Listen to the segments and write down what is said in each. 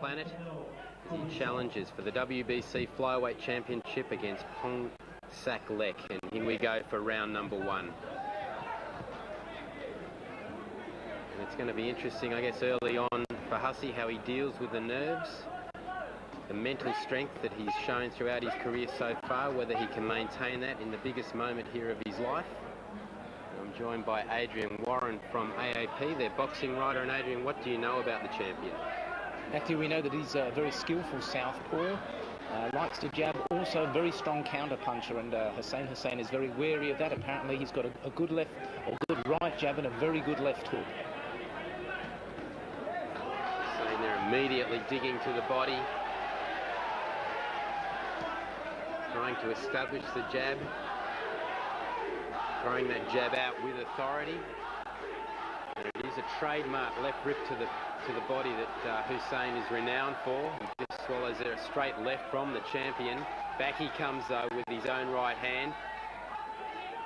planet. He challenges for the WBC Flyweight Championship against Lek. And here we go for round number 1. And it's going to be interesting, I guess, early on for Hussey, how he deals with the nerves, the mental strength that he's shown throughout his career so far, whether he can maintain that in the biggest moment here of his life. I'm joined by Adrian Warren from AAP, their boxing writer. And Adrian, what do you know about the champion? Matthew, we know that he's a very skillful southpaw, likes to jab, also a very strong counter puncher, and Hussein is very wary of that. Apparently he's got a good left or good right jab and a very good left hook. So they're immediately digging to the body, trying to establish the jab, throwing that jab out with authority. And it is a trademark left rip to the body that Hussein is renowned for. He just swallows there a straight left from the champion. Back he comes though with his own right hand.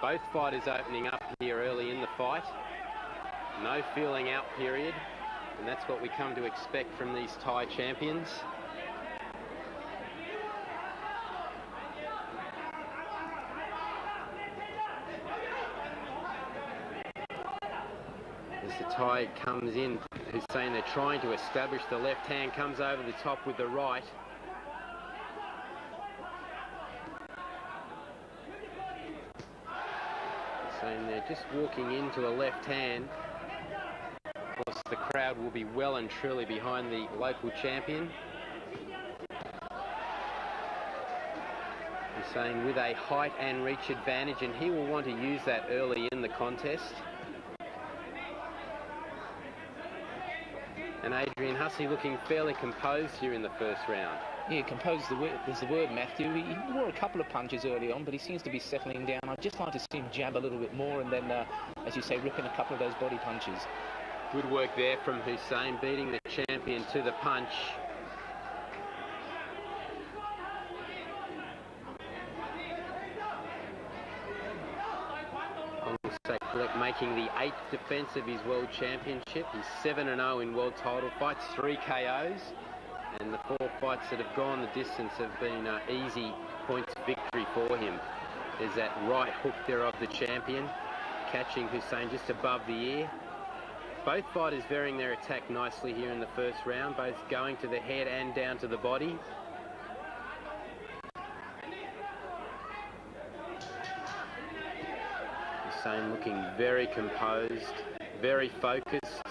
Both fighters opening up here early in the fight. No feeling out period, and that's what we come to expect from these Thai champions. As the Thai comes in, Hussein, they're trying to establish the left hand, comes over the top with the right. Hussein, they're just walking into a left hand. Of course, the crowd will be well and truly behind the local champion. Hussein with a height and reach advantage, and he will want to use that early in the contest. And Adrian, Hussey looking fairly composed here in the first round. Yeah, composed is the word, Matthew. He wore a couple of punches early on, but he seems to be settling down. I'd just like to see him jab a little bit more and then, as you say, rip in a couple of those body punches. Good work there from Hussein, beating the champion to the punch. Making the 8th defence of his world championship. He's 7-0 in world title fights, 3 KOs, and the 4 fights that have gone the distance have been easy points victory for him. There's that right hook there of the champion, catching Hussein just above the ear. Both fighters varying their attack nicely here in the first round, both going to the head and down to the body. Hussein looking very composed, very focused.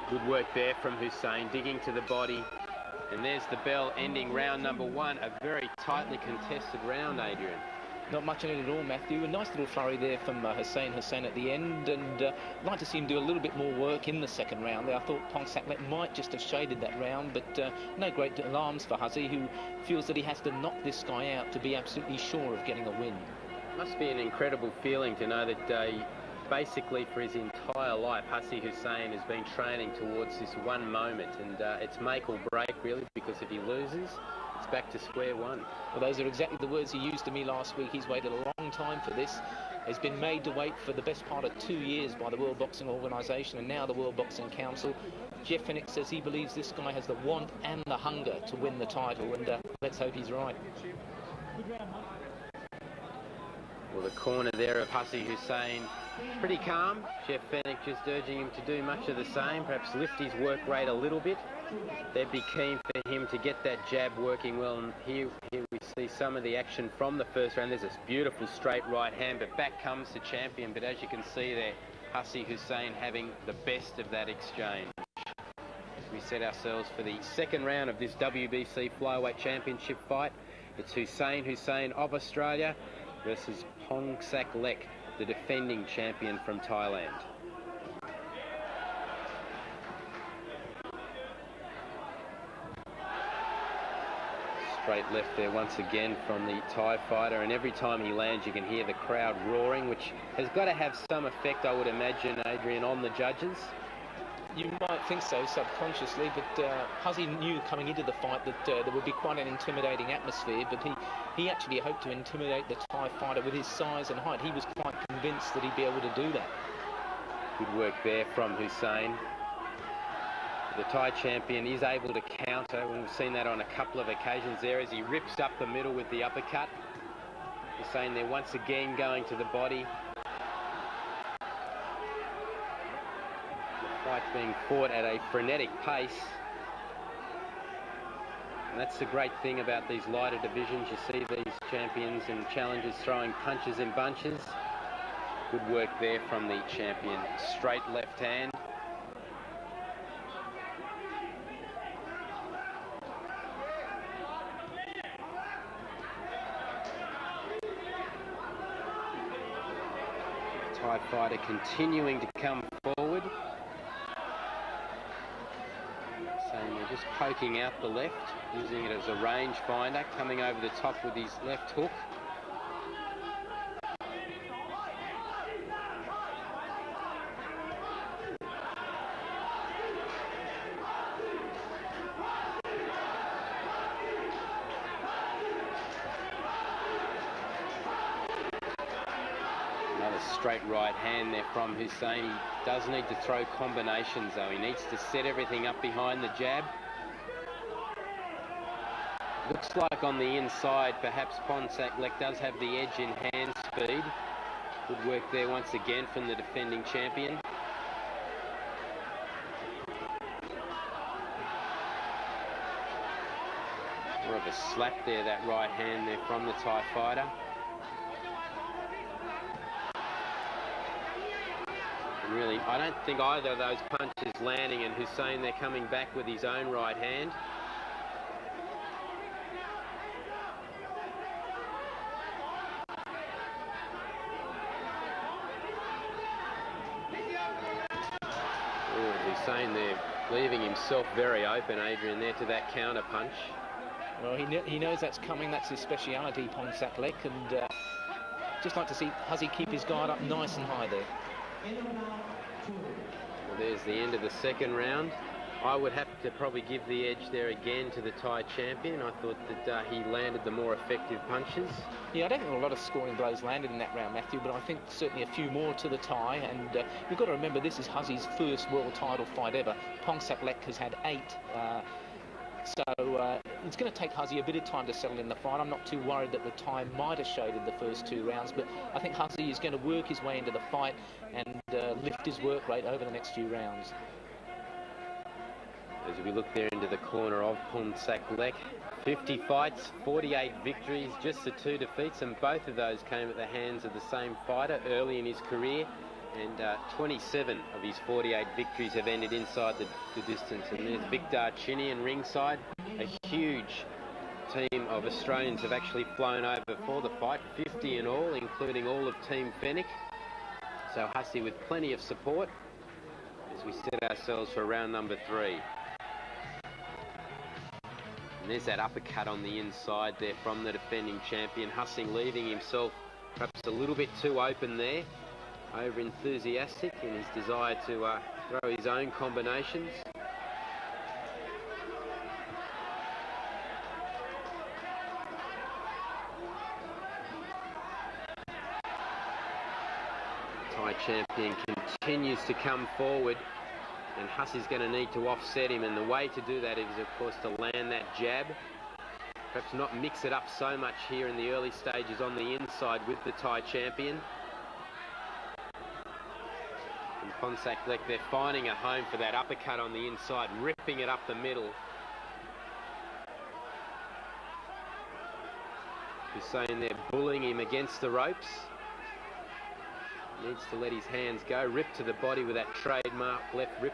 Good work there from Hussein, digging to the body. And there's the bell ending round number 1. A very tightly contested round, Adrian. Not much in it at all, Matthew. A nice little flurry there from Hussein at the end, and I'd like to see him do a little bit more work in the second round there. I thought Lek might just have shaded that round, but no great alarms for Hussey, who feels that he has to knock this guy out to be absolutely sure of getting a win. Must be an incredible feeling to know that basically for his entire life, Hussey Hussein has been training towards this one moment, and it's make or break really, because if he loses, it's back to square one. Well, those are exactly the words he used to me last week. He's waited a long time for this. He's been made to wait for the best part of 2 years by the World Boxing Organisation and now the World Boxing Council. Jeff Finnick says he believes this guy has the want and the hunger to win the title, and let's hope he's right. Well, the corner there of Hussey Hussein, pretty calm. Jeff Fennick just urging him to do much of the same, perhaps lift his work rate a little bit. They'd be keen for him to get that jab working well, and here we see some of the action from the first round. There's this beautiful straight right hand, but back comes the champion. But as you can see there, Hussey Hussein having the best of that exchange. We set ourselves for the second round of this WBC Flyweight Championship fight. It's Hussein of Australia versus Lek, the defending champion from Thailand. Straight left there once again from the Thai fighter, and every time he lands you can hear the crowd roaring, which has got to have some effect, I would imagine, Adrian, on the judges. You might think so subconsciously, but Hussey knew coming into the fight that there would be quite an intimidating atmosphere, but he actually hoped to intimidate the Thai fighter with his size and height. He was quite convinced that he'd be able to do that. Good work there from Hussein. The Thai champion is able to counter, and we've seen that on a couple of occasions there as he rips up the middle with the uppercut. Hussain there once again going to the body. The fight being fought at a frenetic pace. And that's the great thing about these lighter divisions. You see these champions and challengers throwing punches in bunches. Good work there from the champion. Straight left hand. Thai fighter continuing to come forward. Saying they're just poking out the left, using it as a range finder, coming over the top with his left hook. Straight right hand there from Hussain. He does need to throw combinations though. He needs to set everything up behind the jab. Looks like on the inside perhaps Ponsaklek does have the edge in hand speed. Good work there once again from the defending champion. More of a slap there, that right hand there from the Thai fighter. Really, I don't think either of those punches landing, and Hussain there coming back with his own right hand. Oh, Hussain there leaving himself very open, Adrian, there to that counter punch. Well, he knows that's coming. That's his speciality, Ponsaklek, and just like to see Huzzy keep his guard up nice and high there. Well, there's the end of the second round. I would have to probably give the edge there again to the Thai champion. I thought that he landed the more effective punches. Yeah, I don't think a lot of scoring blows landed in that round, Matthew, but I think certainly a few more to the Thai. And we've got to remember this is Huzzy's first world title fight ever. Ponsaklek has had 8. So it's going to take Huzzy a bit of time to settle in the fight. I'm not too worried that the Thai might have shaded the first 2 rounds, but I think Huzzy is going to work his way into the fight and lift his work rate over the next few rounds. As we look there into the corner of Ponsaklek, 50 fights, 48 victories, just the 2 defeats, and both of those came at the hands of the same fighter early in his career. And 27 of his 48 victories have ended inside the distance. And there's Victor Chinian ringside. A huge team of Australians have actually flown over for the fight, 50 in all, including all of Team Fennick. So Hussey with plenty of support as we set ourselves for round number 3. And there's that uppercut on the inside there from the defending champion. Hussey leaving himself perhaps a little bit too open there. Over enthusiastic in his desire to throw his own combinations. Thai champion continues to come forward, and Hussey's going to need to offset him, and the way to do that is of course to land that jab. Perhaps not mix it up so much here in the early stages on the inside with the Thai champion. And Ponsaklek, they're finding a home for that uppercut on the inside, ripping it up the middle. Hussain there bullying him against the ropes. Needs to let his hands go, rip to the body with that trademark left rip.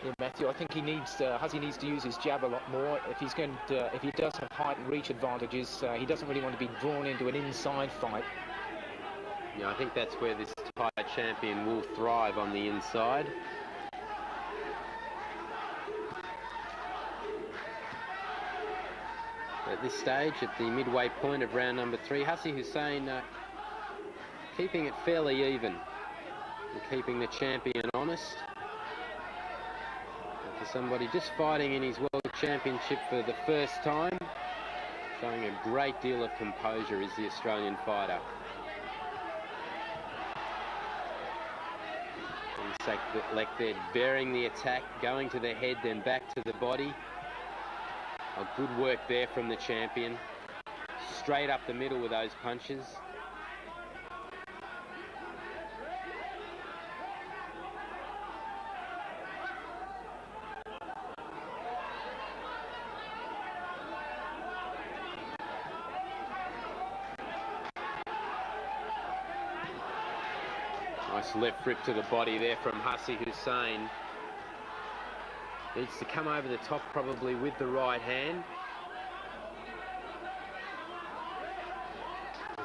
Yeah, Matthew, I think Huzzy needs to use his jab a lot more. If he does have height and reach advantages, he doesn't really want to be drawn into an inside fight. Yeah, I think that's where this Thai champion will thrive, on the inside. At this stage, at the midway point of round number 3, Hussey Hussain keeping it fairly even and keeping the champion honest. For somebody just fighting in his World Championship for the first time, showing a great deal of composure is the Australian fighter. like they're bearing the attack, going to the head, then back to the body. Oh, good work there from the champion. Straight up the middle with those punches. Nice left rip to the body there from Hussey Hussein. Needs to come over the top probably with the right hand.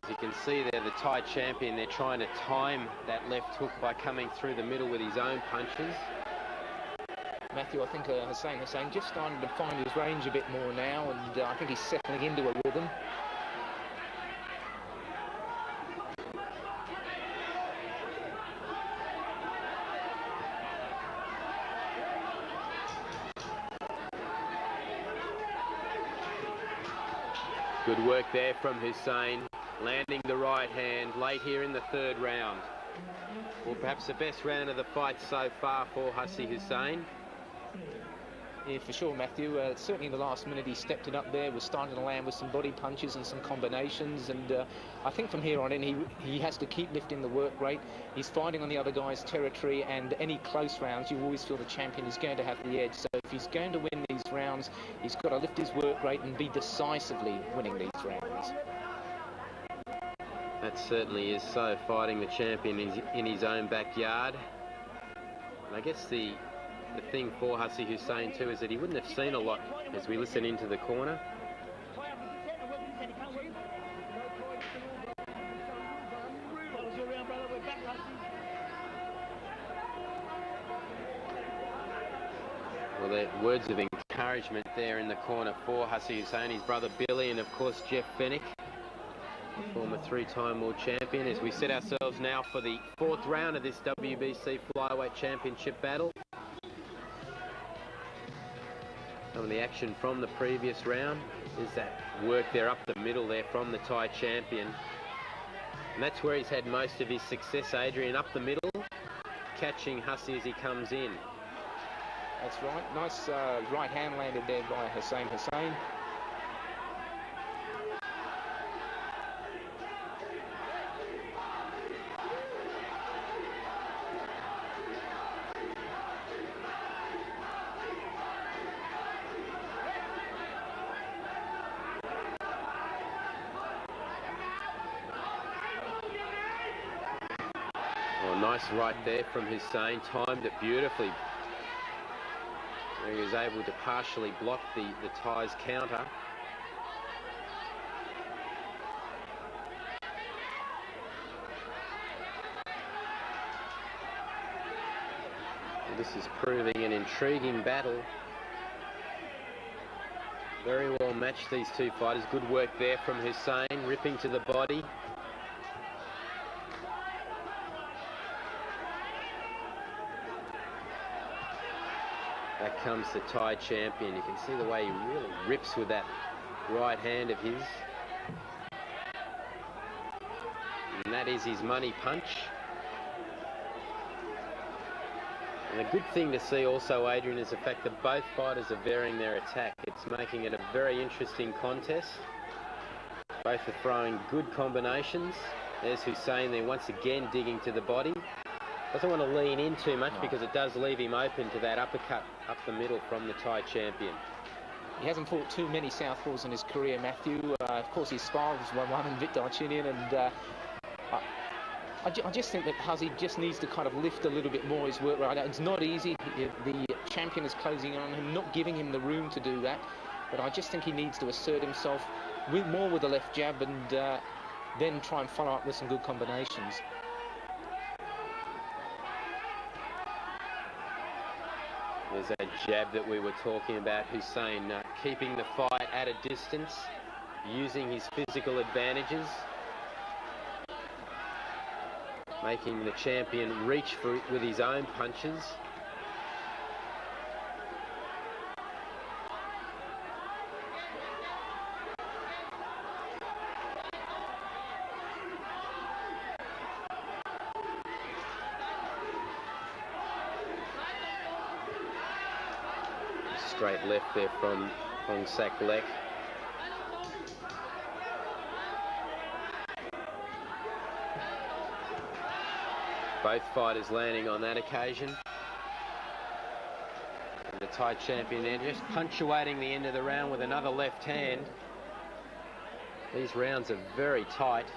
As you can see there, the Thai champion, they're trying to time that left hook by coming through the middle with his own punches. Matthew, I think Hussein just starting to find his range a bit more now, and I think he's settling into a rhythm. Good work there from Hussein, landing the right hand late here in the third round. Well, perhaps the best round of the fight so far for Hussey Hussein. Yeah, for sure, Matthew. Certainly in the last minute he stepped it up there, was starting to land with some body punches and some combinations, and I think from here on in he has to keep lifting the work rate. He's fighting on the other guy's territory, and any close rounds you always feel the champion is going to have the edge. So if he's going to win these rounds, he's got to lift his work rate and be decisively winning these rounds. That certainly is so, fighting the champion in his own backyard. And I guess the thing for Hussey Hussein too is that he wouldn't have seen a lot as we listen into the corner. Well, the words of encouragement there in the corner for Hussey Hussein, his brother Billy, and of course Jeff Fennick, former three-time world champion, as we set ourselves now for the fourth round of this WBC Flyweight Championship battle. Some of the action from the previous round is that work there up the middle there from the Thai champion. And that's where he's had most of his success, Adrian, up the middle, catching Hussey as he comes in. That's right. Nice right hand landed there by Hussein. Nice right there from Hussein, timed it beautifully. He was able to partially block the Thai's counter. And this is proving an intriguing battle. Very well matched, these two fighters. Good work there from Hussein, ripping to the body. Back comes the Thai champion. You can see the way he really rips with that right hand of his. And that is his money punch. And a good thing to see also, Adrian, is the fact that both fighters are varying their attack. It's making it a very interesting contest. Both are throwing good combinations. There's Hussein there once again digging to the body. Doesn't want to lean in too much because it does leave him open to that uppercut up the middle from the Thai champion. He hasn't fought too many southpaws in his career, Matthew. Of course, his style was one in Victor Chinian, and I just think that Hussey just needs to kind of lift a little bit more his work rate. It's not easy. The champion is closing on him, not giving him the room to do that. But I just think he needs to assert himself more with the left jab, and then try and follow up with some good combinations. There's that jab that we were talking about. Hussein keeping the fight at a distance, using his physical advantages, making the champion reach for it with his own punches. straight left there from Hong Sak Lek. Both fighters landing on that occasion. And the Thai champion there just punctuating the end of the round with another left hand. These rounds are very tight.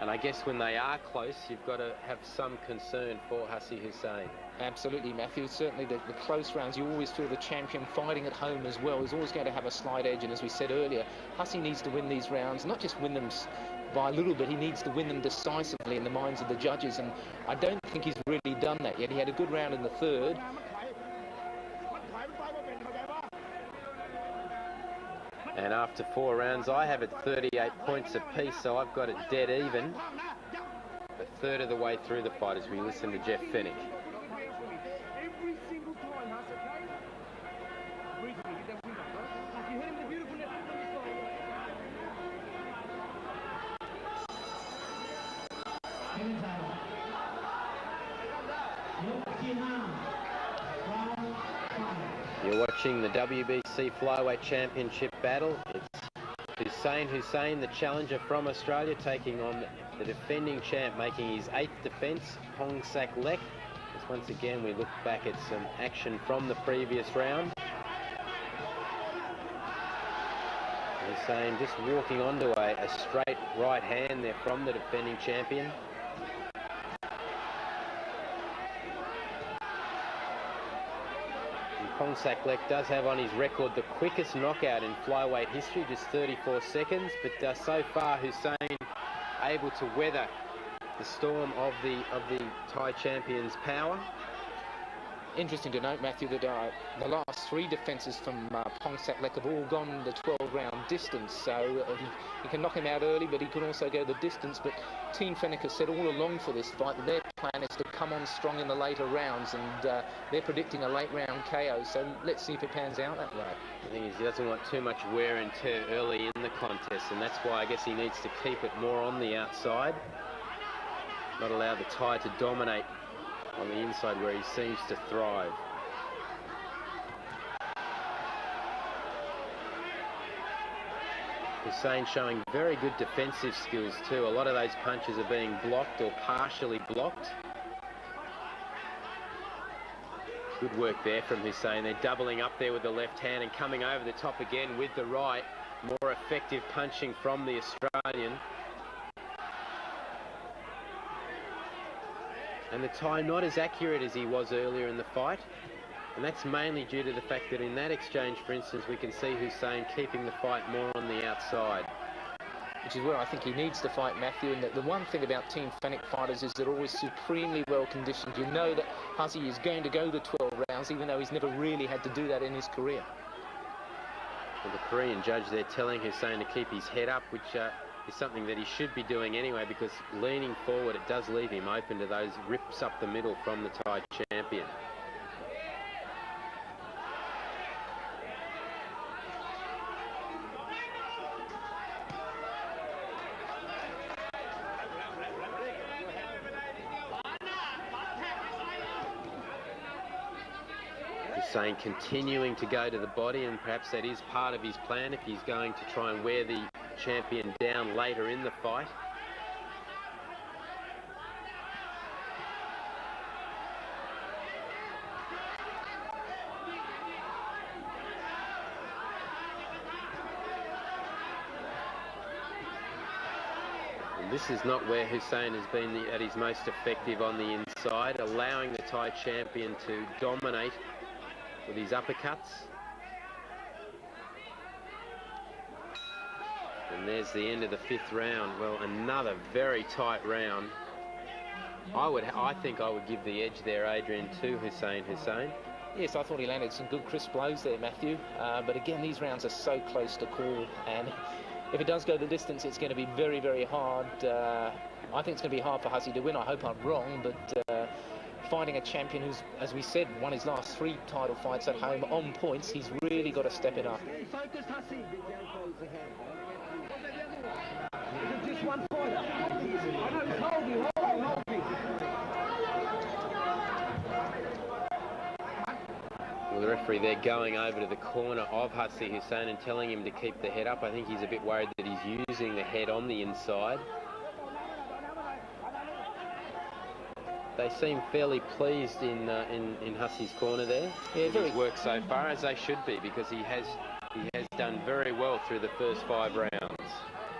And I guess when they are close, you've got to have some concern for Hussey Hussein. Absolutely, Matthew. Certainly the close rounds, you always feel the champion fighting at home as well is always going to have a slight edge. And as we said earlier, Hussey needs to win these rounds, not just win them by a little bit, he needs to win them decisively in the minds of the judges. And I don't think he's really done that yet. He had a good round in the third. And after 4 rounds, I have it 38 points apiece, so I've got it dead even. A third of the way through the fight as we listen to Jeff Fennick. You're watching the WBC Flyweight Championship battle. It's Hussein, the challenger from Australia, taking on the defending champ, making his 8th defence, Hong Sak Lek. As once again we look back at some action from the previous round. Hussein just walking onto a straight right hand there from the defending champion. Hong Sak Lek does have on his record the quickest knockout in flyweight history, just 34 seconds, but so far Hussein able to weather the storm of the Thai champion's power. Interesting to note, Matthew, that the last 3 defences from Hong Sak Lek have all gone the 12-round distance. So he can knock him out early, but he can also go the distance. But Team Fennick has said all along for this fight that their plan is to come on strong in the later rounds, and they're predicting a late-round KO. So let's see if it pans out that way. The thing is, he doesn't want too much wear and tear early in the contest, and that's why I guess he needs to keep it more on the outside. Not allow the Thai to dominate on the inside where he seems to thrive. Hussein showing very good defensive skills too. A lot of those punches are being blocked or partially blocked. Good work there from Hussein. They're doubling up there with the left hand and coming over the top again with the right. More effective punching from the Australian. And the Thai not as accurate as he was earlier in the fight. And that's mainly due to the fact that in that exchange, for instance, we can see Hussein keeping the fight more on the outside. Which is where I think he needs to fight, Matthew. And the one thing about Team Fennick fighters is they're always supremely well conditioned. You know that Hussey is going to go the 12 rounds, even though he's never really had to do that in his career. Well, the Korean judge there telling Hussein to keep his head up, which is something that he should be doing anyway, because leaning forward, it does leave him open to those rips up the middle from the Thai champion. Hussein continuing to go to the body, and perhaps that is part of his plan if he's going to try and wear the champion down later in the fight. And this is not where Hussein has been at his most effective on the inside, allowing the Thai champion to dominate with his uppercuts. And there's the end of the 5th round. Well, another very tight round. I think I would give the edge there, Adrian, to Hussein. Yes, I thought he landed some good crisp blows there, Matthew. But again, these rounds are so close to call, and if it does go the distance, it's going to be very, very hard. I think it's going to be hard for Hussey to win. I hope I'm wrong, but fighting a champion who's, as we said, won his last 3 title fights at home on points, he's really got to step it up. Well, the referee there going over to the corner of Hussey Hussein and telling him to keep the head up. I think he's a bit worried that he's using the head on the inside. They seem fairly pleased in Hussey's corner there. Yeah, very his work so far, as they should be, because he has done very well through the first 5 rounds.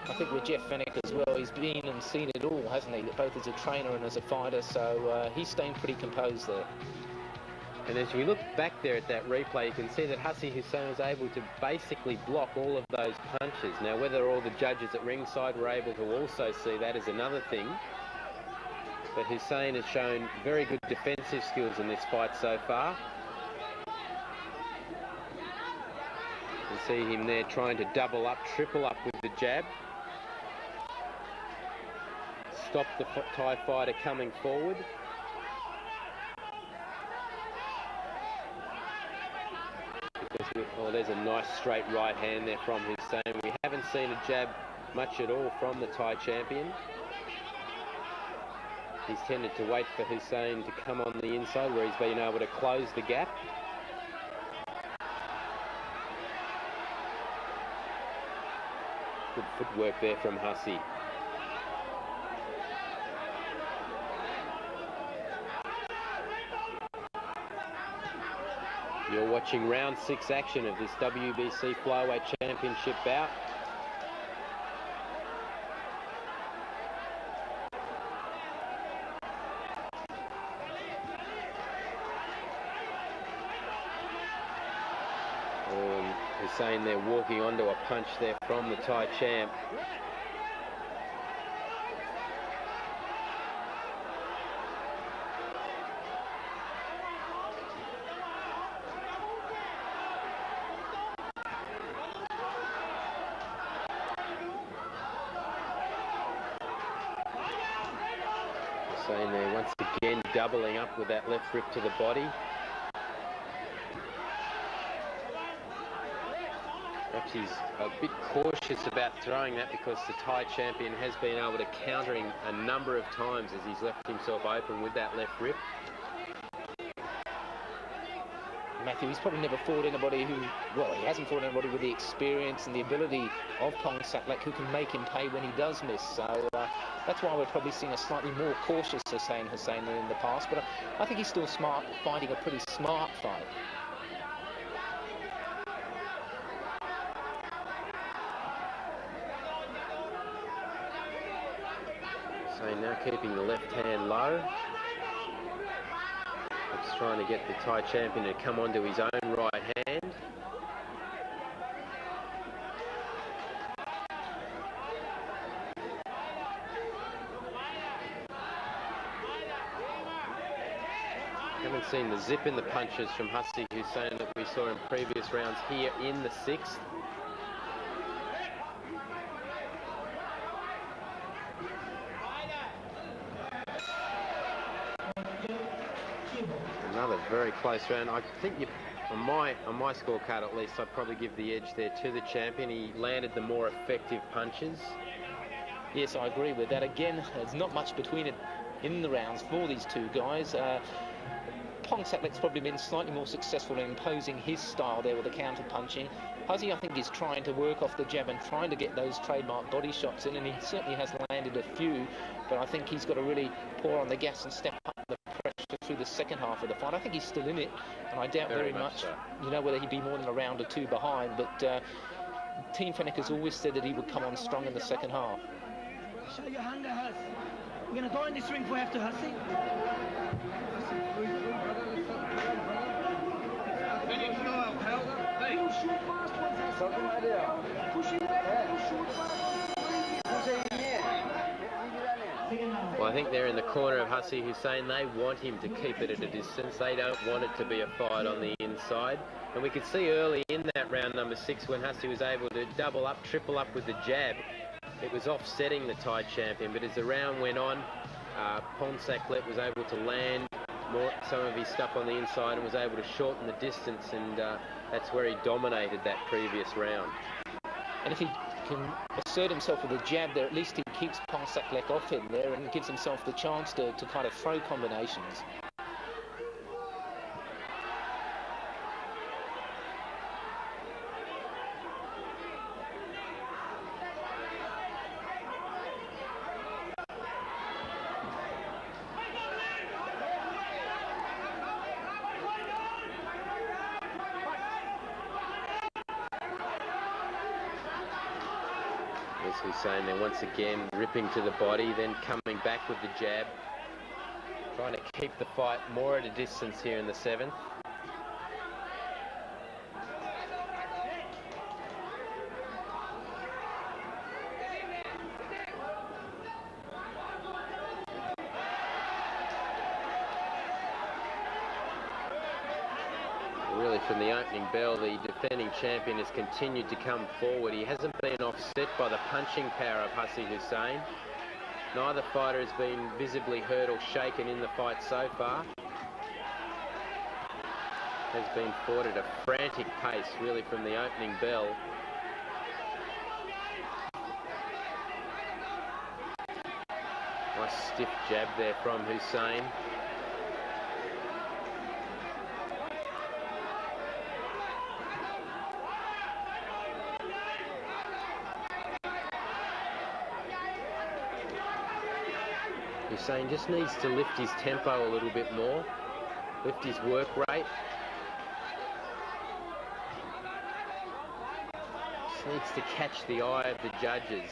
I think with Jeff Fennick as well, he's been and seen it all, hasn't he? Both as a trainer and as a fighter, so he's staying pretty composed there. And as we look back there at that replay, you can see that Hussey Hussein was able to basically block all of those punches. Now, whether all the judges at ringside were able to also see that is another thing. But Hussein has shown very good defensive skills in this fight so far. You can see him there trying to double up, triple up with the jab. Stop the Thai fighter coming forward. Oh, there's a nice straight right hand there from Hussein. We haven't seen a jab much at all from the Thai champion. He's tended to wait for Hussein to come on the inside where he's been able to close the gap. Good footwork there from Hussey. You're watching round 6 action of this WBC Flyweight Championship bout. Hussein there walking onto a punch there from the Thai champ. Hussein there once again doubling up with that left rip to the body. Perhaps he's a bit cautious about throwing that because the Thai champion has been able to counter him a number of times as he's left himself open with that left rip. Matthew, he's probably never fought anybody who, well, he hasn't fought anybody with the experience and the ability of Pongsaklek who can make him pay when he does miss. So that's why we're probably seeing a slightly more cautious Hussein than in the past. But I think he's still smart, fighting a pretty smart fight. So now keeping the left hand low. Just trying to get the Thai champion to come onto his own right hand. Haven't seen the zip in the punches from Hussey Hussein that we saw in previous rounds here in the 6th. Another very close round. I think on my scorecard at least, I'd probably give the edge there to the champion. He landed the more effective punches. Yes, I agree with that. Again, there's not much between it in the rounds for these two guys. Pongsaklek's probably been slightly more successful in imposing his style there with the counter punching. Hussey, I think, is trying to work off the jab and trying to get those trademark body shots in, and he certainly has landed a few, but I think he's got to really pour on the gas and step up the pressure through the second half of the fight. I think he's still in it, and I doubt very much so. You know, whether he'd be more than a round or two behind, but Team Fennick has always said that he would come on strong in the second half. Show your hand, Huss. We're going to go in this ring for after Hussey. Well, I think they're in the corner of Hussey Hussein. They want him to keep it at a distance. They don't want it to be a fight on the inside. And we could see early in that round number 6 when Hussey was able to double up, triple up with the jab. It was offsetting the Thai champion, but as the round went on, Pongsaklek was able to land some of his stuff on the inside and was able to shorten the distance, and that's where he dominated that previous round. And if he can assert himself with a jab there, at least he keeps Pongsaklek off him there and gives himself the chance to kind of throw combinations. There's Hussein there once again, ripping to the body, then coming back with the jab. Trying to keep the fight more at a distance here in the 7th. Really, from the opening bell, the defending champion has continued to come forward. He hasn't been offset by the punching power of Hassi Hussein. Neither fighter has been visibly hurt or shaken in the fight so far. Has been fought at a frantic pace, really, from the opening bell. Nice stiff jab there from Hussein. Hussein just needs to lift his tempo a little bit more, lift his work rate. Just needs to catch the eye of the judges.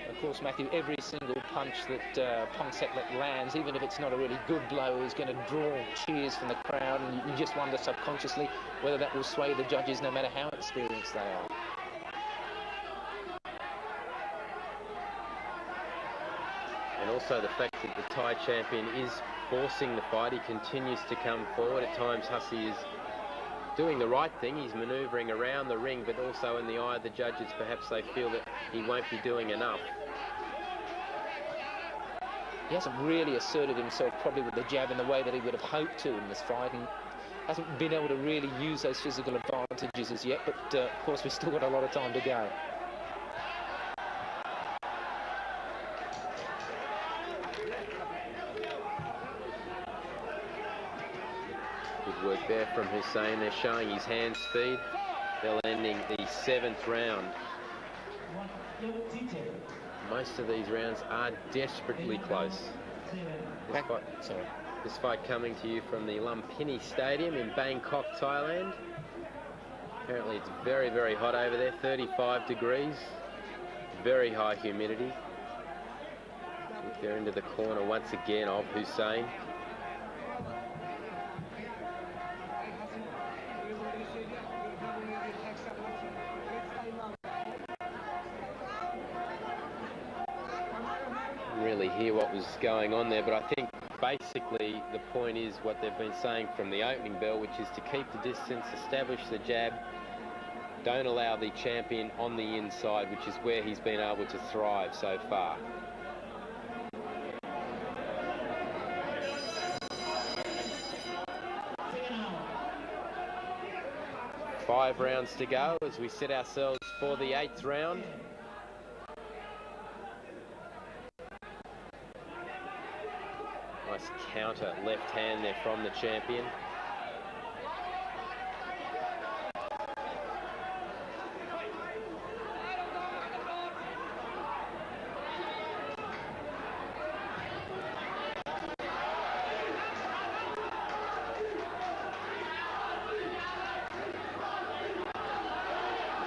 Of course, Matthew, every single punch that Pongseklet lands, even if it's not a really good blow, is going to draw cheers from the crowd, and you just wonder subconsciously whether that will sway the judges no matter how experienced they are. And also the fact that the Thai champion is forcing the fight. He continues to come forward. At times, Hassi is doing the right thing. He's manoeuvring around the ring, but also in the eye of the judges, perhaps they feel that he won't be doing enough. He hasn't really asserted himself probably with the jab in the way that he would have hoped to in this fight, and hasn't been able to really use those physical advantages as yet, but of course we've still got a lot of time to go. Good work there from Hussein. They're showing his hand speed. They're ending the 7th round. Most of these rounds are desperately close. This fight coming to you from the Lumpini Stadium in Bangkok, Thailand. Apparently it's very, very hot over there, 35 degrees. Very high humidity. They're into the corner once again of Hussein. Really hear what was going on there, but I think basically the point is what they've been saying from the opening bell, which is to keep the distance, establish the jab, don't allow the champion on the inside, which is where he's been able to thrive so far. Five rounds to go as we set ourselves for the 8th round. Nice counter left hand there from the champion.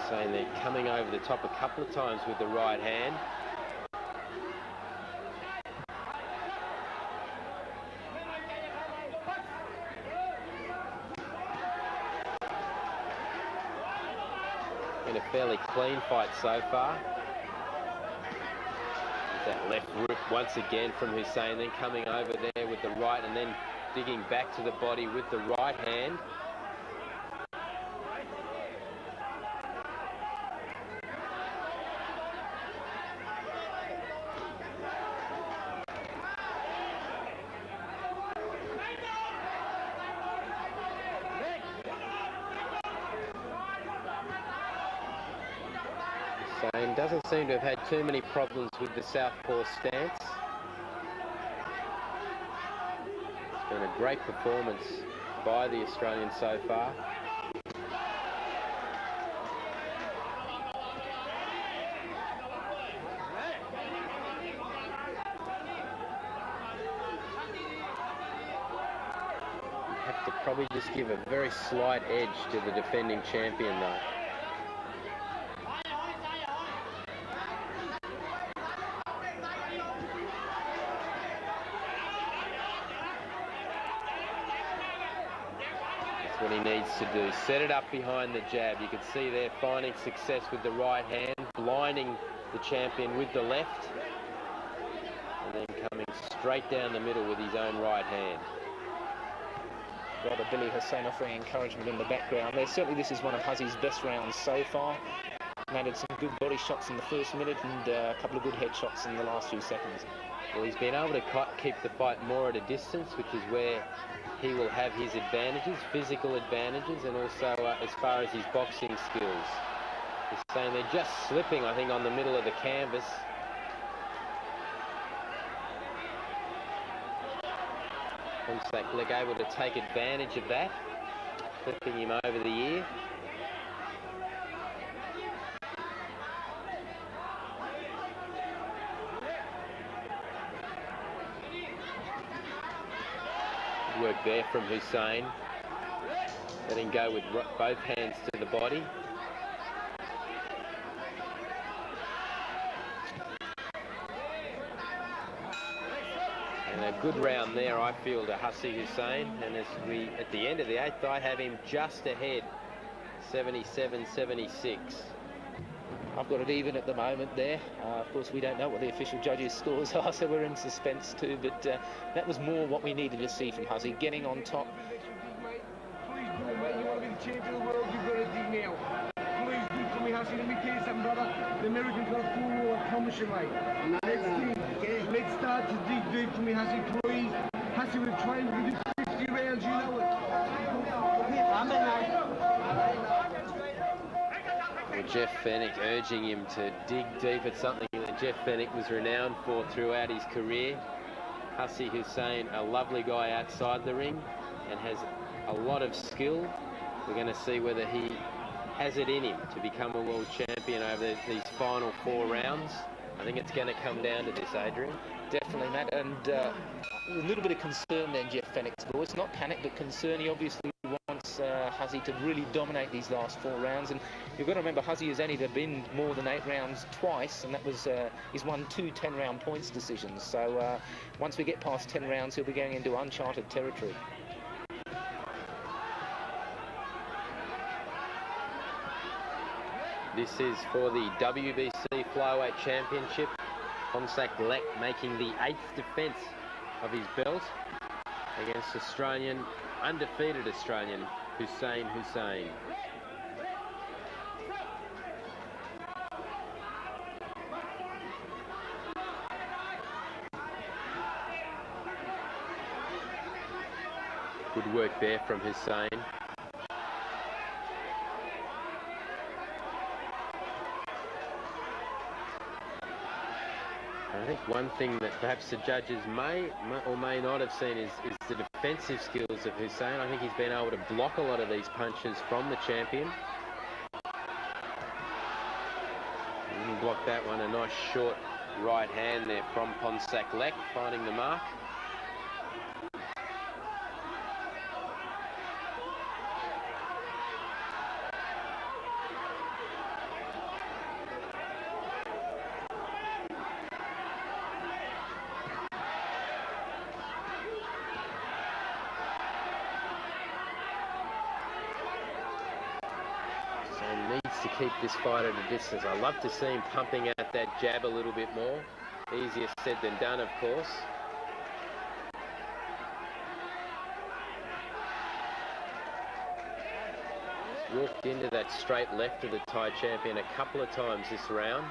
Saying they're coming over the top a couple of times with the right hand. Been a fairly clean fight so far. That left rip once again from Hussein, then coming over there with the right and then digging back to the body with the right hand. Hussein doesn't seem to have had too many problems with the southpaw stance. It's been a great performance by the Australian so far. You have to probably just give a very slight edge to the defending champion though. That's what he needs to do. Set it up behind the jab. You can see there finding success with the right hand, blinding the champion with the left, and then coming straight down the middle with his own right hand. Brother Billy Hussain offering encouragement in the background there. Certainly this is one of Hussey's best rounds so far. Landed some good body shots in the first minute and a couple of good head shots in the last few seconds. Well, he's been able to keep the fight more at a distance, which is where he will have his advantages, physical advantages, and also as far as his boxing skills. He's saying they're just slipping, I think, on the middle of the canvas. Ponsac able to take advantage of that, flipping him over the ear. Good work there from Hussain. Letting go with both hands to the body. And a good round there, I feel, to Hussey Hussain. And as we, at the end of the 8th, I have him just ahead, 77-76. I've got it even at the moment there. Of course, we don't know what the official judges' scores are, so we're in suspense too. But that was more what we needed to see from Hussey, getting on top. Please do, mate. You want to be the champion of the world, you've got to dig now. Please do for me, Hussey. Let me tell you something, brother. The Americans got a full roll, I promise you, mate. Let's start to dig deep for me, Hussey, please. Hussey, we've trained with you 50 rounds, you know it. Well, Jeff Fenech urging him to dig deep at something that Jeff Fenech was renowned for throughout his career. Hussey Hussain, a lovely guy outside the ring and has a lot of skill. We're going to see whether he has it in him to become a world champion over these final 4 rounds. I think it's going to come down to this, Adrian. Definitely, Matt, and a little bit of concern then, Jeff Fenech's voice. Not panic, but concern. He obviously wants Hussey to really dominate these last 4 rounds. And you've got to remember, Hussey has only been more than 8 rounds twice, and that was he's won 2 10-round points decisions. So once we get past 10 rounds, he'll be going into uncharted territory. This is for the WBC Flyweight Championship. Ponsac making the 8th defence of his belt against undefeated Australian Hussein Hussain. Good work there from Hussain. I think one thing that perhaps the judges may or may not have seen is the defensive skills of Hussain. I think he's been able to block a lot of these punches from the champion. He didn't block that one. A nice short right hand there from Ponsac, finding the mark. To keep this fight at a distance. I love to see him pumping out that jab a little bit more. Easier said than done, of course. Walked into that straight left of the Thai champion a couple of times this round.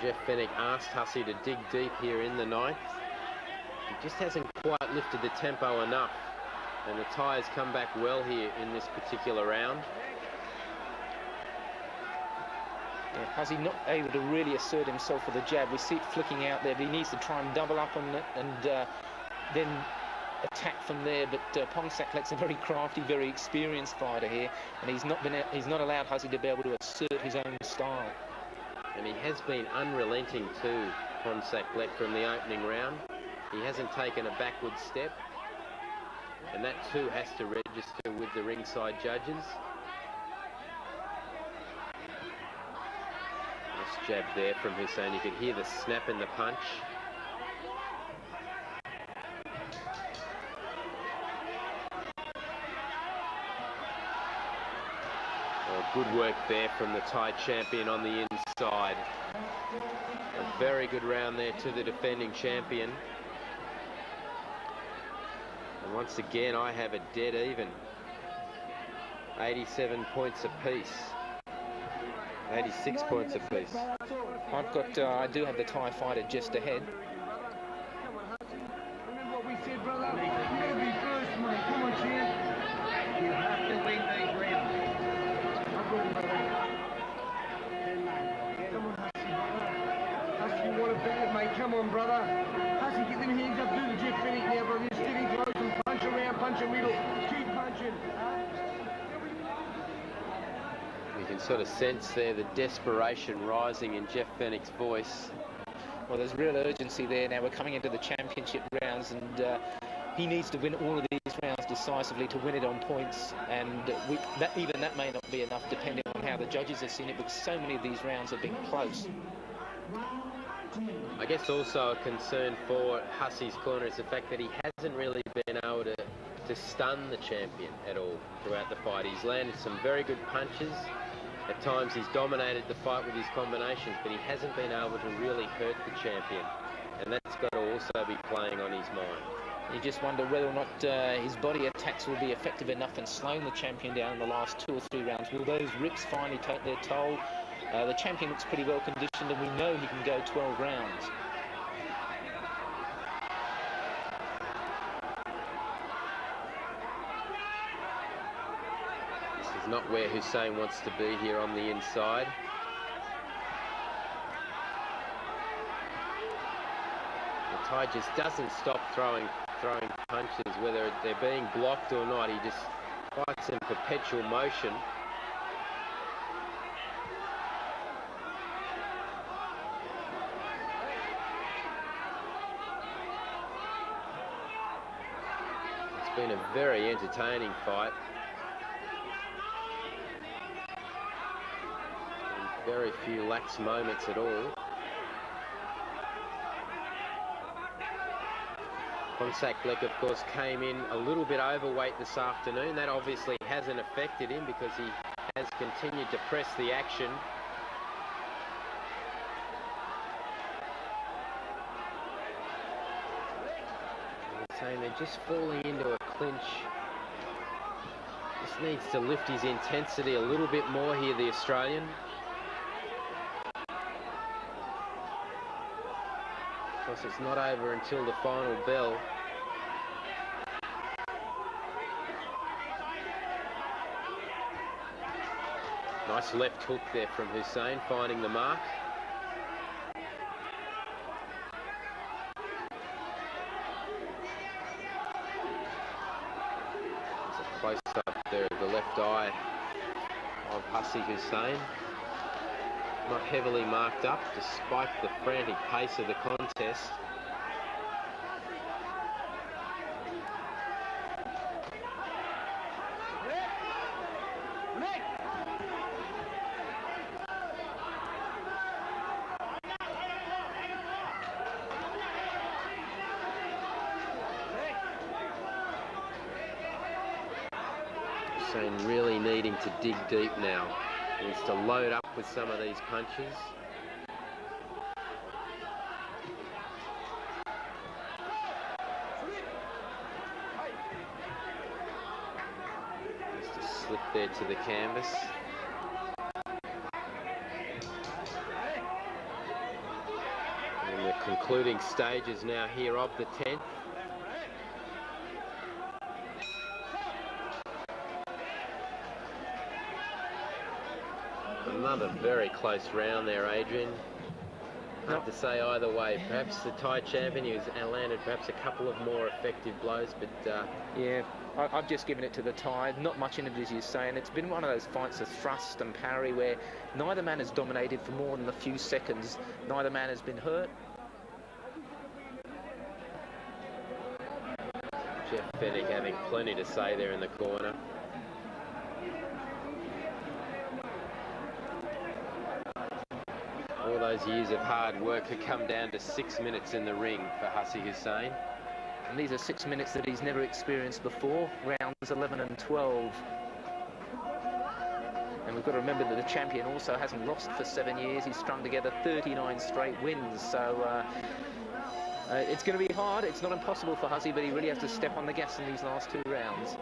Jeff Fenech asked Hussey to dig deep here in the 9th. He just hasn't quite lifted the tempo enough, and the Thai has come back well here in this particular round. Yeah, Hussey not able to really assert himself with the jab. We see it flicking out there, but he needs to try and double up on it and then attack from there. But Ponsac a very crafty, very experienced fighter here, and he's not allowed Hussey to be able to assert his own style. And he has been unrelenting too, Ponsac from the opening round. He hasn't taken a backward step. And that too has to register with the ringside judges. jab there from Hussein. You could hear the snap in the punch. Good work there from the Thai champion on the inside. A very good round there to the defending champion. And once again, I have a dead even. 87 points apiece. 86 points apiece. I've got, I do have the Thai fighter just ahead. Remember what we said, brother? You're going to be first, mate. Come on, champ. You have to win these rounds. Come on, Hussey, brother. Hussey, you want to bet it, mate. Come on, brother. Hussey, get them hands up. Do the Jeff Fenech now, brother. Just steady close and punch around, punch a middle. Keep punching. You can sort of sense there the desperation rising in Jeff Fenech's voice. Well, there's real urgency there now. We're coming into the championship rounds, and he needs to win all of these rounds decisively to win it on points, and even that may not be enough depending on how the judges have seen it, because so many of these rounds have been close. I guess also a concern for Hussey's corner is the fact that he hasn't really been able to stun the champion at all throughout the fight. He's landed some very good punches. At times he's dominated the fight with his combinations, but he hasn't been able to really hurt the champion, and that's got to also be playing on his mind. You just wonder whether or not his body attacks will be effective enough in slowing the champion down in the last 2 or 3 rounds. Will those rips finally take their toll? The champion looks pretty well conditioned, and we know he can go 12 rounds. This is not where Hussein wants to be here on the inside. The Thai just doesn't stop throwing punches, whether they're being blocked or not. He just fights in perpetual motion. It's been a very entertaining fight. And very few lax moments at all. Konsakblek, of course, came in a little bit overweight this afternoon. That obviously hasn't affected him because he has continued to press the action. Saying they're just falling into a clinch. Just needs to lift his intensity a little bit more here, the Australian. Of course, it's not over until the final bell. Nice left hook there from Hussein, finding the mark. There's a close-up there of the left eye of Hussey Hussein. Not heavily marked up, despite the frantic pace of the contest. Hussein really needing to dig deep now. He needs to load up with some of these punches. Just a slip there to the canvas. And the concluding stages now here of the 10th. Another very close round there, Adrian. Hard to say either way. Perhaps the Thai champion, he has landed perhaps a couple of more effective blows, but... Yeah, I've just given it to the Thai. Not much in it, as you say, and it's been one of those fights of thrust and parry where neither man has dominated for more than a few seconds. Neither man has been hurt. Jeff Fenech having plenty to say there in the corner. All those years of hard work could come down to 6 minutes in the ring for Hussey Hussein. And these are 6 minutes that he's never experienced before, rounds 11 and 12. And we've got to remember that the champion also hasn't lost for 7 years. He's strung together 39 straight wins. So it's going to be hard. It's not impossible for Hussey, but he really has to step on the gas in these last 2 rounds.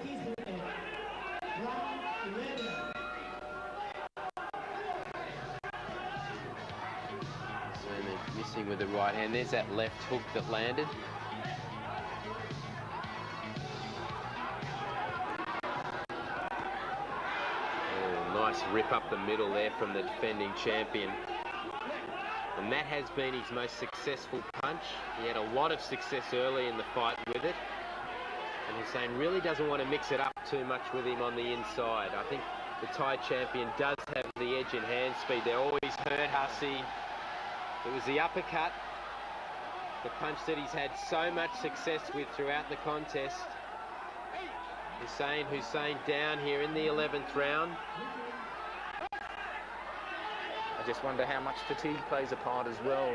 Missing with the right hand. There's that left hook that landed. Oh, nice rip up the middle there from the defending champion. And that has been his most successful punch. He had a lot of success early in the fight with it. And Hussein really doesn't want to mix it up too much with him on the inside. I think the Thai champion does have the edge in hand speed. They always hurt Hussey. It was the uppercut, the punch that he's had so much success with throughout the contest. Hussein down here in the 11th round. I just wonder how much fatigue plays a part as well.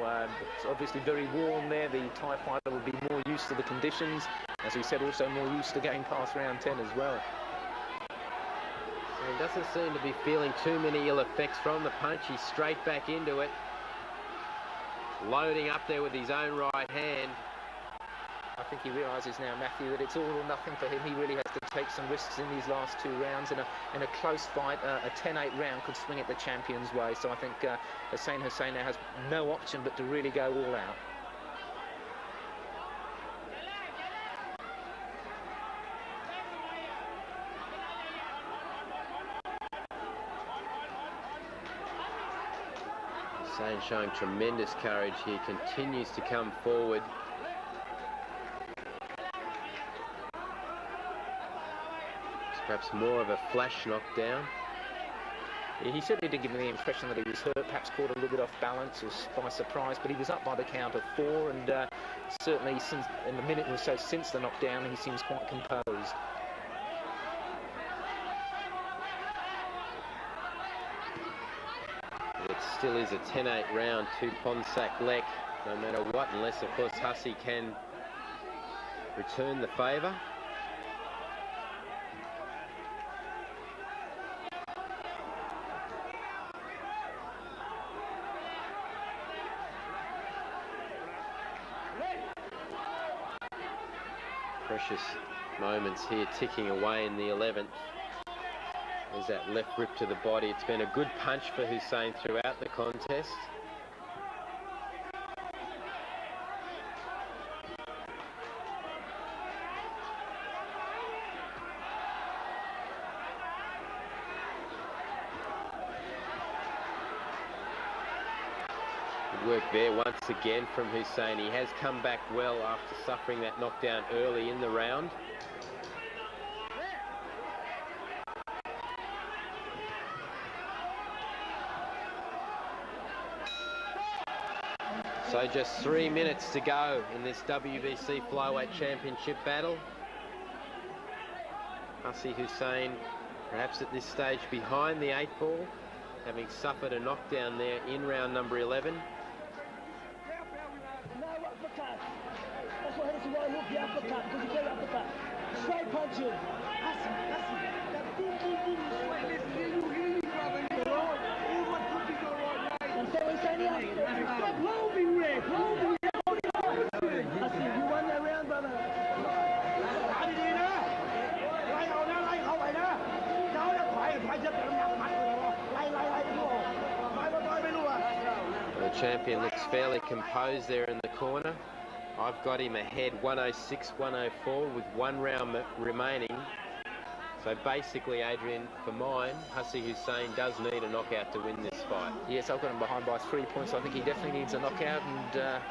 It's obviously very warm there. The Thai fighter will be more used to the conditions. As we said, also more used to going past round 10 as well. So he doesn't seem to be feeling too many ill effects from the punch. He's straight back into it. Loading up there with his own right hand. I think he realises now, Matthew, that it's all or nothing for him. He really has to take some risks in these last 2 rounds. In a close fight, a 10-8 round could swing it the champion's way. So I think Hussein now has no option but to really go all out. Hussein showing tremendous courage here, continues to come forward. It's perhaps more of a flash knockdown. Yeah, he certainly did give me the impression that he was hurt, perhaps caught a little bit off balance or by surprise, but he was up by the count of 4, and certainly since in the minute or so since the knockdown, he seems quite composed. It still is a 10-8 round to Ponsak Lek, no matter what, unless, of course, Hussey can return the favour. Precious moments here ticking away in the 11th. There's that left rip to the body. It's been a good punch for Hussein throughout the contest. Good work there once again from Hussein. He has come back well after suffering that knockdown early in the round. So just 3 minutes to go in this WBC Flyweight Championship battle. Hussey Hussein perhaps at this stage behind the 8 ball, having suffered a knockdown there in round number 11. That's why Hennessy won't hook the uppercut, because he gave uppercut. Straight punches. Stop loading, Rick. Loading. I see you won that round, brother. The champion looks fairly composed there in the corner. I've got him ahead 106-104 with 1 round remaining. So basically, Adrian, for mine, Hussey Hussein does need a knockout to win this fight. Yes, I've got him behind by 3 points. I think he definitely needs a knockout, and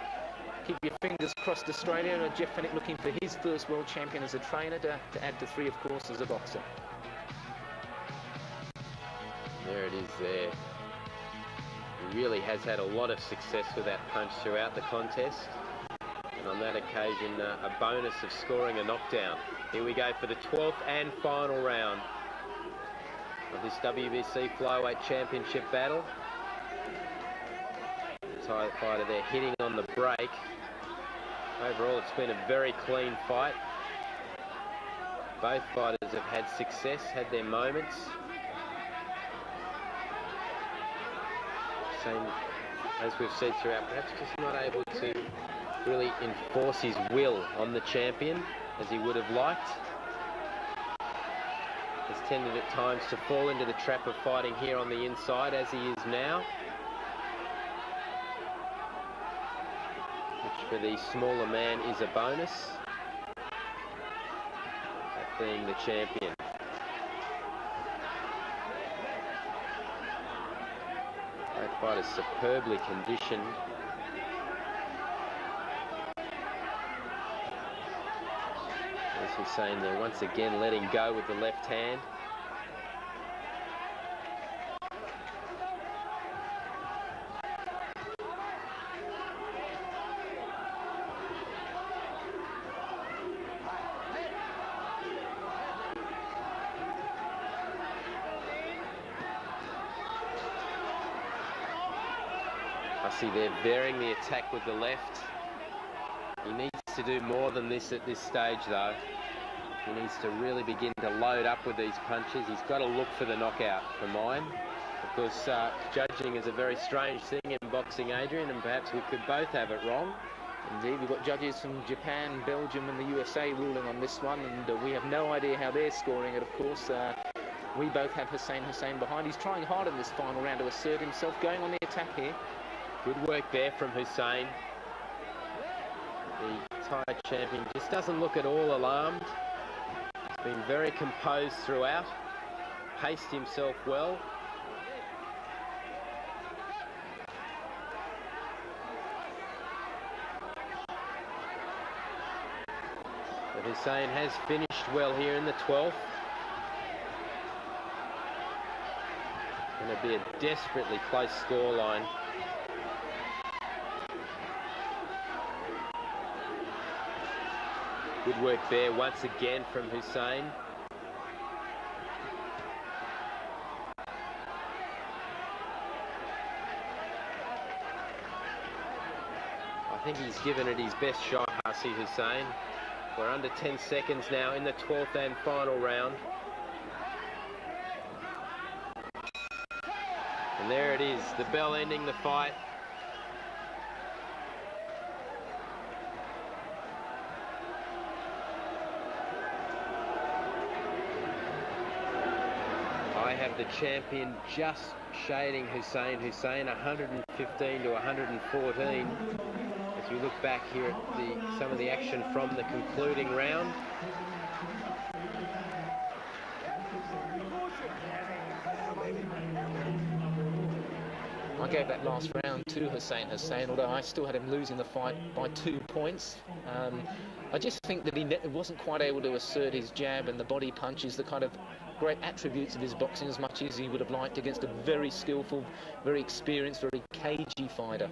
keep your fingers crossed, Australia. And Jeff Fenech looking for his first world champion as a trainer to add to 3, of course, as a boxer. There it is there. He really has had a lot of success with that punch throughout the contest. And on that occasion, a bonus of scoring a knockdown. Here we go for the 12th and final round of this WBC Flyweight Championship battle. fighter there hitting on the break. Overall, it's been a very clean fight. Both fighters have had success, had their moments. Same as we've said throughout, perhaps just not able to really enforce his will on the champion as he would have liked. Has tended at times to fall into the trap of fighting here on the inside as he is now, which for the smaller man is a bonus, that being the champion. Both fighters superbly conditioned. As Hussein there once again letting go with the left hand. Hussey there varying the attack with the left. He needs to do more than this at this stage though. He needs to really begin to load up with these punches. He's got to look for the knockout for mine. Of course, judging is a very strange thing in boxing, Adrian, and perhaps we could both have it wrong. Indeed, we've got judges from Japan, Belgium and the USA ruling on this one, and we have no idea how they're scoring it, of course. We both have Hussein behind. He's trying hard in this final round to assert himself, going on the attack here. Good work there from Hussein. The Thai champion just doesn't look at all alarmed. He's been very composed throughout, paced himself well. But Hussein has finished well here in the 12th. Going to be a desperately close scoreline. Good work there once again from Hussein. I think he's given it his best shot, Hussey Hussein. We're under 10 seconds now in the 12th and final round. And there it is, the bell ending the fight. I have the champion just shading Hussein 115 to 114. As we look back here at some of the action from the concluding round. I gave that last round to Hussein, although I still had him losing the fight by 2 points. I just think that he wasn't quite able to assert his jab and the body punches, the kind of great attributes of his boxing as much as he would have liked against a very skillful, very experienced, very cagey fighter.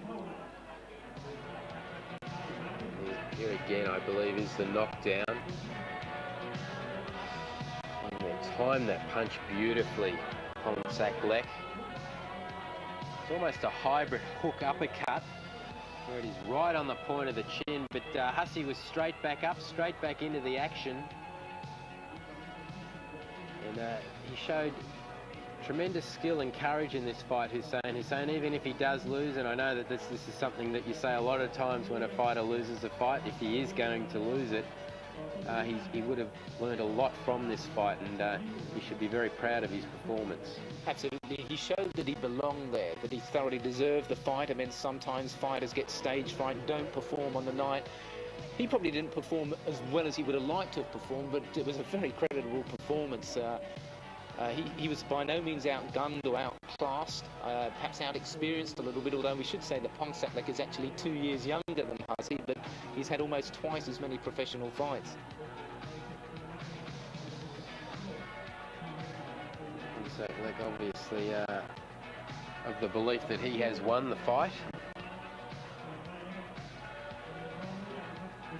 Here again, I believe, is the knockdown. And they timed that punch beautifully, Pongsak Lek. It's almost a hybrid hook uppercut, where it is right on the point of the chin, but Hussey was straight back up, straight back into the action. And he showed tremendous skill and courage in this fight, Hussein, even if he does lose, and I know that this is something that you say a lot of times when a fighter loses a fight, if he is going to lose it, he would have learned a lot from this fight, and he should be very proud of his performance. Absolutely, he showed that he belonged there, that he thoroughly deserved the fight. I mean, sometimes fighters get stage fright and don't perform on the night. He probably didn't perform as well as he would have liked to have performed, but it was a very creditable performance. He was by no means outgunned or outclassed, perhaps out-experienced a little bit, although we should say that Pongsak Lek is actually 2 years younger than Hussey, but he's had almost twice as many professional fights. Pongsak Lek obviously of the belief that he has won the fight.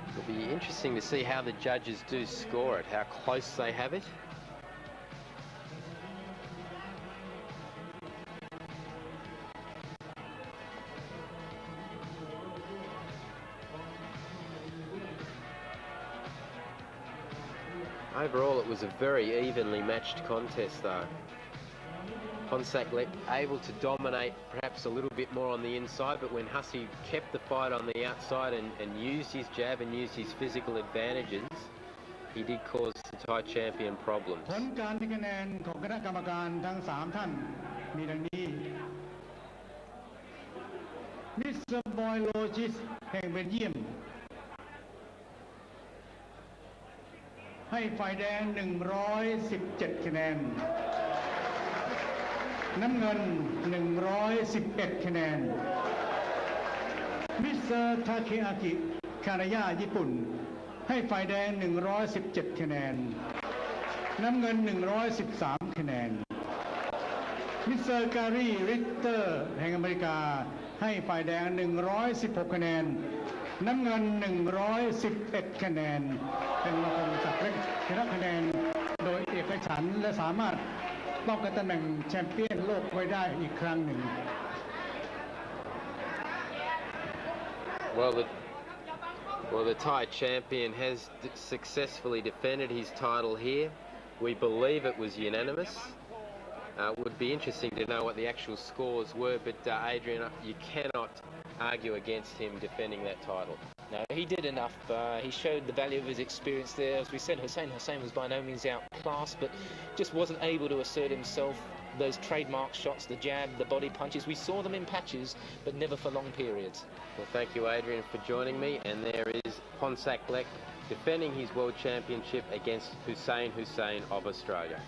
It'll be interesting to see how the judges do score it, how close they have it. Overall, it was a very evenly matched contest, though. Ponsaklek able to dominate perhaps a little bit more on the inside, but when Hussey kept the fight on the outside and used his jab and used his physical advantages, he did cause the Thai champion problems. ผลการให้คะแนนของคณะกรรมการทั้ง3ท่านมีดังนี้มิสเตอร์บอยโลจิสแห่งเบลเยียมให้ฝ่ายแดง117คะแนนน้ำเงิน111คะแนนมิสเตอร์ทาเคอากิคารายะญี่ปุ่นให้ฝ่ายแดง117คะแนนน้ำเงิน113คะแนนมิสเตอร์การีริกเตอร์แห่งอเมริกาให้ฝ่ายแดง116คะแนนน้ำเงิน111คะแนนเป็นมาคงศักดิ์เล็กชนะคะแนนโดยเอกฉันท์และสามารถป้องกันตำแหน่งแชมเปี้ยนโลกไว้ได้อีกครั้งหนึ่ง Well, the Thai champion has successfully defended his title here. We believe it was unanimous. It would be interesting to know what the actual scores were, but Adrian, you cannot argue against him defending that title. No, he did enough. He showed the value of his experience there. As we said, Hussein was by no means outclassed, but just wasn't able to assert himself. Those trademark shots, the jab, the body punches, we saw them in patches, but never for long periods. Well, thank you, Adrian, for joining me. And there is Ponsaklek defending his world championship against Hussein of Australia.